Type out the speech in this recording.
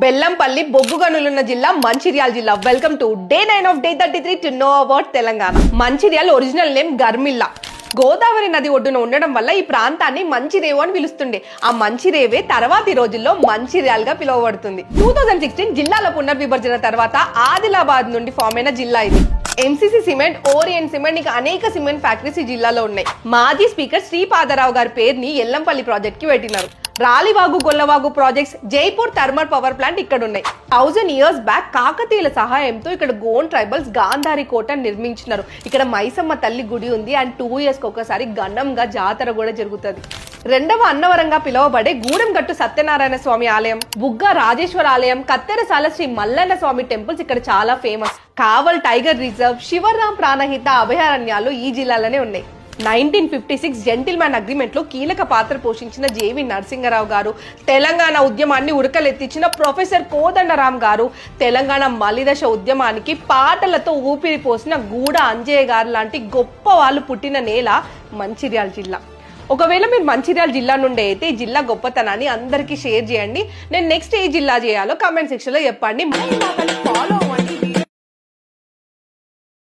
బెల్లంపల్లి బొగ్గు గనులున్న జిల్లా మంచిర్యాల జిల్లా. Welcome to day 9 of day 33 to know about Telangana. Mancherial original name Garmilla. Godavari నది ఒడ్డున ఉండడం వల్ల ఈ ప్రాంతాన్ని మంచిరేవు అని పిలుస్తుండే. ఆ మంచిరేవే తర్వాతి రోజుల్లో మంచిర్యాల్ గా పిలువబడుతుంది. 2016 జిల్లాల పునర్విభజన తర్వాత ఆదిలాబాద్ నుండి ఫామ్ అయిన జిల్లా ఇది. ఎంసీసీ సిమెంట్, ఓరియంట్ సిమెంట్, ఇంకా అనేక సిమెంట్ ఫ్యాక్టరీస్ ఈ జిల్లాలో ఉన్నాయి. మాజీ స్పీకర్ శ్రీపాదరావు గారి పేరుని ఎల్లంపల్లి ప్రాజెక్ట్ కి పెట్టినారు. Ralivagu, Gollavagu projects, Jaipur thermal power plant ఇక్కడ ఉన్నాయి. 1000 years బ్యాక్ కాకతీయుల సహాయంతో ఇక్కడ గోండ్ ట్రైబల్స్ గాంధారి కోట నిర్మించినారు. ఇక్కడ మైసమ్మ తల్లి గుడి ఉంది. అండ్ 2 years కి ఒకసారి ఘనంగా జాతర కూడా జరుగుతుంది. రెండవ అన్నవరంగా పిలువబడే గూడెంగట్టు సత్యనారాయణ స్వామి ఆలయం, బుగ్గ రాజేశ్వర ఆలయం, కత్తెరసాల శ్రీ మల్లన్న స్వామి టెంపుల్స్ ఇక్కడ చాలా famous. Kawal tiger reserve, Shivaram Pranahita అభయారణ్యాలు ఈ జిల్లాలోనే ఉన్నాయి. 1956 జెంటిల్మెన్ అగ్రిమెంట్ లో కీలక పాత్ర పోషించిన జేవి నరసింగరావు గారు, తెలంగాణ ఉద్యమాన్ని ఉడకలెత్తించిన ప్రొఫెసర్ కోదండరాం గారు, తెలంగాణ మలిదశ ఉద్యమానికి పాటలతో ఊపిరి పోసిన గూడ అంజయ్య గారు లాంటి గొప్ప వాళ్ళు పుట్టిన నేల మంచిర్యాల జిల్లా. ఒకవేళ మీరు మంచిర్యాల జిల్లా నుండి అయితే ఈ జిల్లా గొప్పతనాన్ని అందరికీ షేర్ చేయండి. నేను నెక్స్ట్ ఏ జిల్లా చేయాలో కామెంట్ సెక్షన్ లో చెప్పండి. ఫాలో అవ్వండి.